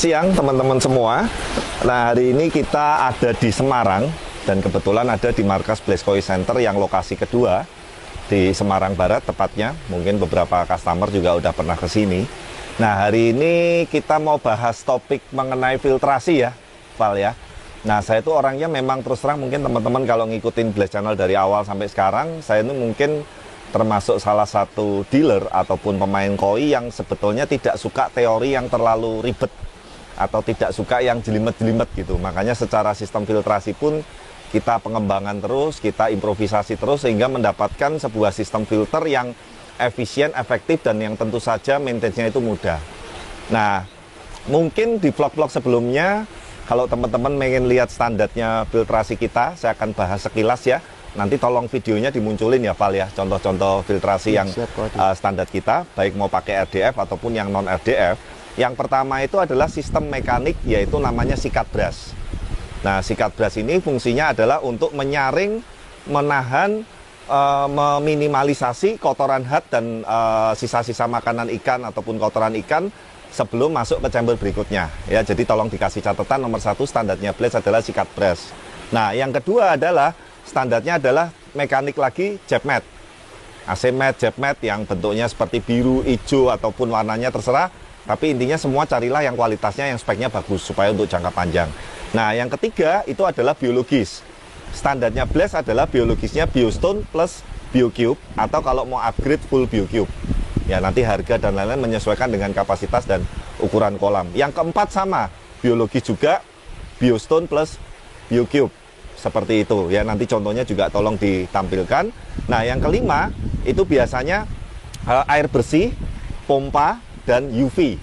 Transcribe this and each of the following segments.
siang teman-teman semua. Nah, hari ini kita ada di Semarang dan kebetulan ada di markas Blaskoy Center yang lokasi kedua di Semarang Barat tepatnya. Mungkin beberapa customer juga udah pernah ke sini. Nah, hari ini kita mau bahas topik mengenai filtrasi ya, Val ya. Nah, saya itu orangnya memang terus terang mungkin teman-teman kalau ngikutin Blaze Channel dari awal sampai sekarang, saya itu mungkin termasuk salah satu dealer ataupun pemain koi yang sebetulnya tidak suka teori yang terlalu ribet atau tidak suka yang jelimet-jelimet gitu. Makanya secara sistem filtrasi pun kita pengembangan terus, kita improvisasi terus sehingga mendapatkan sebuah sistem filter yang efisien, efektif, dan yang tentu saja maintenance-nya itu mudah. Nah, mungkin di vlog-vlog sebelumnya kalau teman-teman pengen lihat standarnya filtrasi kita, saya akan bahas sekilas ya. Nanti tolong videonya dimunculin ya Val ya, contoh-contoh filtrasi yang standar kita, baik mau pakai RDF ataupun yang non RDF. Yang pertama itu adalah sistem mekanik, yaitu namanya sikat brush. Nah, sikat brush ini fungsinya adalah untuk menyaring, menahan, meminimalisasi kotoran hat dan sisa-sisa makanan ikan ataupun kotoran ikan sebelum masuk ke chamber berikutnya. Ya, jadi tolong dikasih catatan nomor 1 standarnya Blaze adalah sikat brush. Nah, yang kedua adalah standarnya adalah mekanik lagi jet mat. AC mat, jet mat yang bentuknya seperti biru, hijau ataupun warnanya terserah. Tapi intinya semua carilah yang kualitasnya, yang speknya bagus supaya untuk jangka panjang. Nah, yang ketiga itu adalah biologis. Standarnya Blaze adalah biologisnya BioStone plus BioCube atau kalau mau upgrade full BioCube. Ya, nanti harga dan lain-lain menyesuaikan dengan kapasitas dan ukuran kolam. Yang keempat sama, biologis juga BioStone plus BioCube. Seperti itu. Ya, nanti contohnya juga tolong ditampilkan. Nah, yang kelima itu biasanya air bersih, pompa, dan UV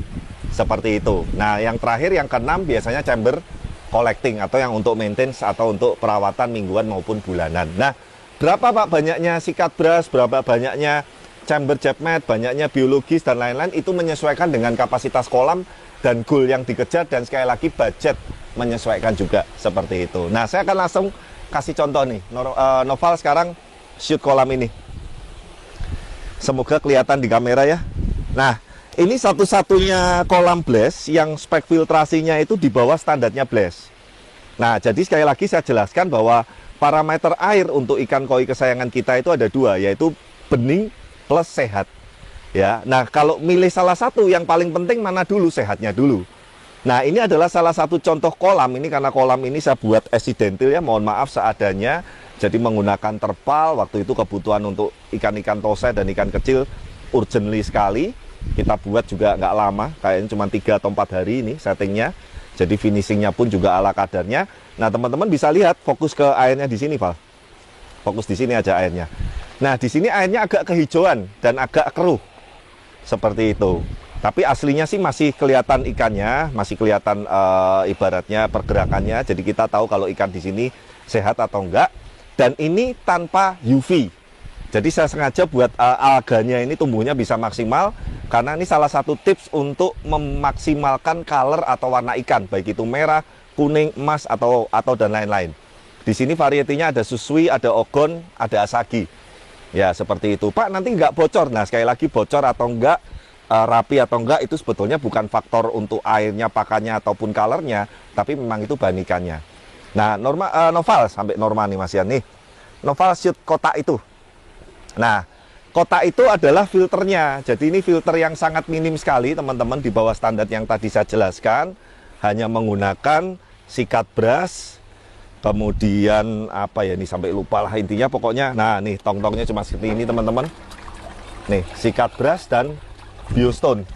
seperti itu. Nah, yang terakhir yang keenam biasanya chamber collecting atau yang untuk maintenance atau untuk perawatan mingguan maupun bulanan. Nah, berapa Pak banyaknya sikat brush, berapa banyaknya chamber jet mat, banyaknya biologis dan lain-lain itu menyesuaikan dengan kapasitas kolam dan goal yang dikejar dan sekali lagi budget menyesuaikan juga seperti itu. Nah, saya akan langsung kasih contoh nih. Noval sekarang shoot kolam ini. Semoga kelihatan di kamera ya. Nah, ini satu-satunya kolam Blaze yang spek filtrasinya itu di bawah standarnya Blaze. Nah, jadi sekali lagi saya jelaskan bahwa parameter air untuk ikan koi kesayangan kita itu ada dua, yaitu bening plus sehat. Ya, nah kalau milih salah satu yang paling penting mana dulu, sehatnya dulu. Nah, ini adalah salah satu contoh kolam. Ini karena kolam ini saya buat accidental ya, mohon maaf seadanya. Jadi menggunakan terpal, waktu itu kebutuhan untuk ikan-ikan tose dan ikan kecil urgently sekali. Kita buat juga nggak lama, kayaknya cuma 3 atau 4 hari ini settingnya. Jadi finishingnya pun juga ala kadarnya. Nah, teman-teman bisa lihat fokus ke airnya di sini, Val. Fokus di sini aja airnya. Nah, di sini airnya agak kehijauan dan agak keruh. Seperti itu. Tapi aslinya sih masih kelihatan ikannya, masih kelihatan ibaratnya pergerakannya. Jadi kita tahu kalau ikan di sini sehat atau enggak. Dan ini tanpa UV. Jadi saya sengaja buat alganya ini tumbuhnya bisa maksimal karena ini salah satu tips untuk memaksimalkan color atau warna ikan, baik itu merah, kuning, emas atau dan lain-lain. Di sini varietinya ada susui, ada ogon, ada asagi. Ya, seperti itu. Pak, nanti nggak bocor. Nah, sekali lagi bocor atau enggak, rapi atau enggak itu sebetulnya bukan faktor untuk airnya, pakannya ataupun colornya, tapi memang itu bahan ikannya. Nah, Noval sampai Norma nih Mas Yan nih. Noval shoot kotak itu. Nah, kotak itu adalah filternya. Jadi ini filter yang sangat minim sekali teman-teman di bawah standar yang tadi saya jelaskan. Hanya menggunakan sikat brush. Kemudian apa ya, ini sampai lupa lah intinya pokoknya. Nah, nih tong-tongnya cuma seperti ini teman-teman. Nih, sikat brush dan BioStone.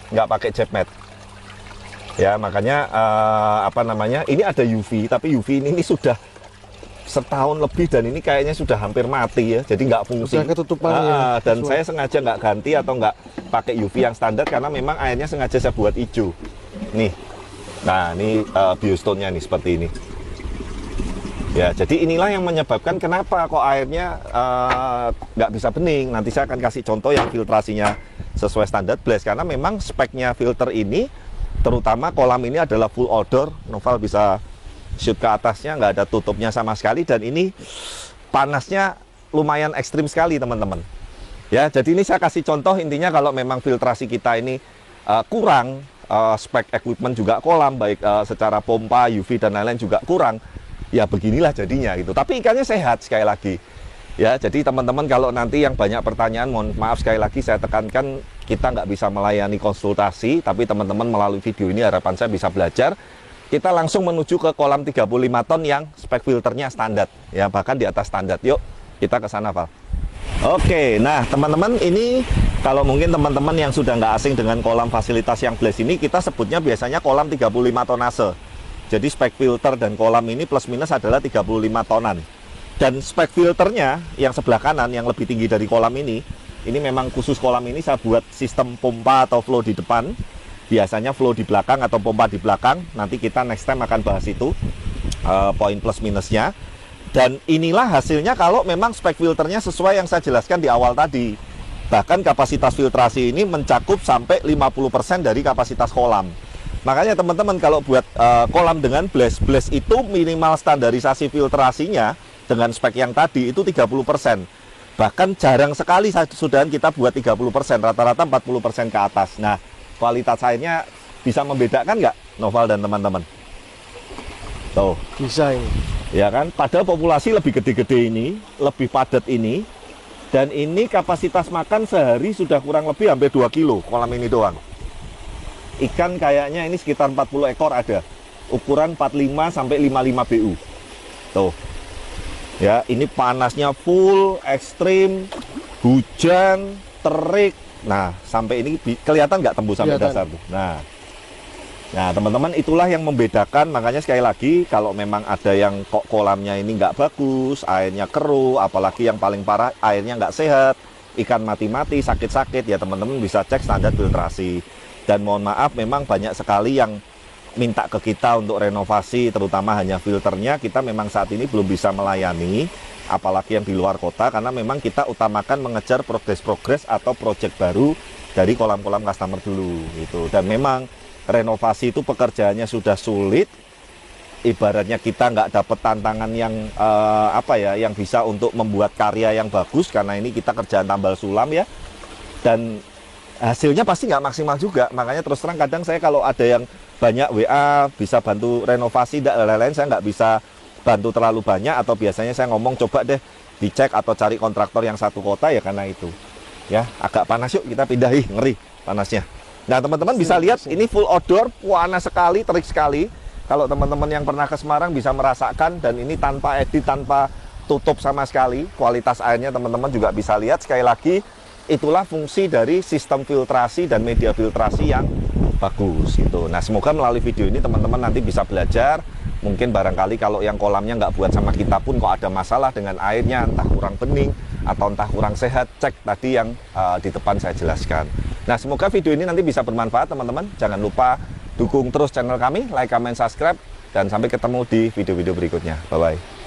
Nggak pakai jet mat. Ya, makanya apa namanya? Ini ada UV, tapi UV ini sudah setahun lebih dan ini kayaknya sudah hampir mati ya, jadi nggak fungsi. Sudah ketutupan ya. Dan saya sengaja nggak ganti atau nggak pakai UV yang standar karena memang airnya sengaja saya buat hijau. Nih, nah ini BioStone-nya nih seperti ini. Ya, jadi inilah yang menyebabkan kenapa kok airnya nggak bisa bening. Nanti saya akan kasih contoh yang filtrasinya sesuai standar Blaze karena memang speknya filter ini, terutama kolam ini adalah full outdoor. Noval bisa shoot ke atasnya, nggak ada tutupnya sama sekali dan ini panasnya lumayan ekstrim sekali teman-teman. Ya, jadi ini saya kasih contoh intinya kalau memang filtrasi kita ini kurang spek equipment juga kolam, baik secara pompa, UV dan lain-lain juga kurang. Ya beginilah jadinya gitu. Tapi ikannya sehat sekali lagi. Ya, jadi teman-teman kalau nanti yang banyak pertanyaan, mohon maaf sekali lagi saya tekankan kita nggak bisa melayani konsultasi, tapi teman-teman melalui video ini harapan saya bisa belajar. Kita langsung menuju ke kolam 35 ton yang spek filternya standar, ya bahkan di atas standar. Yuk, kita ke sana, Val. Oke, nah teman-teman ini kalau mungkin teman-teman yang sudah nggak asing dengan kolam fasilitas yang Blaze ini, kita sebutnya biasanya kolam 35 tonase. Jadi spek filter dan kolam ini plus minus adalah 35 tonan. Dan spek filternya yang sebelah kanan yang lebih tinggi dari kolam ini memang khusus kolam ini saya buat sistem pompa atau flow di depan. Biasanya flow di belakang atau pompa di belakang. Nanti kita next time akan bahas itu poin plus minusnya. Dan inilah hasilnya kalau memang spek filternya sesuai yang saya jelaskan di awal tadi. Bahkan kapasitas filtrasi ini mencakup sampai 50% dari kapasitas kolam. Makanya teman-teman kalau buat kolam dengan Blaze itu minimal standarisasi filtrasinya dengan spek yang tadi itu 30%. Bahkan jarang sekali sudah kita buat 30%, rata-rata 40% ke atas. Nah, kualitas airnya bisa membedakan nggak, Noval dan teman-teman? Tuh. Bisa ini. Ya kan, padahal populasi lebih gede-gede ini, lebih padat ini, dan ini kapasitas makan sehari sudah kurang lebih hampir 2 kilo kolam ini doang. Ikan kayaknya ini sekitar 40 ekor ada, ukuran 45 sampai 55 BU. Tuh. Ya, ini panasnya full, ekstrim, hujan, terik. Nah, sampai ini kelihatan nggak tembus sampai dasar tuh. Nah, teman-teman itulah yang membedakan. Makanya sekali lagi, kalau memang ada yang kok kolamnya ini nggak bagus, airnya keruh, apalagi yang paling parah airnya nggak sehat, ikan mati-mati, sakit-sakit, ya teman-teman bisa cek standar filtrasi. Dan mohon maaf, memang banyak sekali yang minta ke kita untuk renovasi, terutama hanya filternya. Kita memang saat ini belum bisa melayani, apalagi yang di luar kota, karena memang kita utamakan mengejar progres-progres atau project baru dari kolam-kolam customer dulu gitu. Dan memang renovasi itu pekerjaannya sudah sulit, ibaratnya kita nggak dapat tantangan yang yang bisa untuk membuat karya yang bagus, karena ini kita kerjaan tambal sulam ya, dan hasilnya pasti nggak maksimal juga. Makanya terus terang kadang saya kalau ada yang banyak WA bisa bantu renovasi dan lain-lain, saya nggak bisa bantu terlalu banyak, atau biasanya saya ngomong coba deh dicek atau cari kontraktor yang satu kota, ya karena itu ya agak panas, yuk kita pindahi, ngeri panasnya. Nah teman-teman bisa lihat ini full outdoor, panas sekali, terik sekali. Kalau teman-teman yang pernah ke Semarang bisa merasakan, dan ini tanpa edit, tanpa tutup sama sekali. Kualitas airnya teman-teman juga bisa lihat. Sekali lagi, itulah fungsi dari sistem filtrasi dan media filtrasi yang bagus gitu. Nah semoga melalui video ini teman-teman nanti bisa belajar. Mungkin barangkali kalau yang kolamnya nggak buat sama kita pun kok ada masalah dengan airnya, entah kurang bening atau entah kurang sehat, cek tadi yang di depan saya jelaskan. Nah semoga video ini nanti bisa bermanfaat teman-teman. Jangan lupa dukung terus channel kami, like, comment, subscribe, dan sampai ketemu di video-video berikutnya. Bye-bye.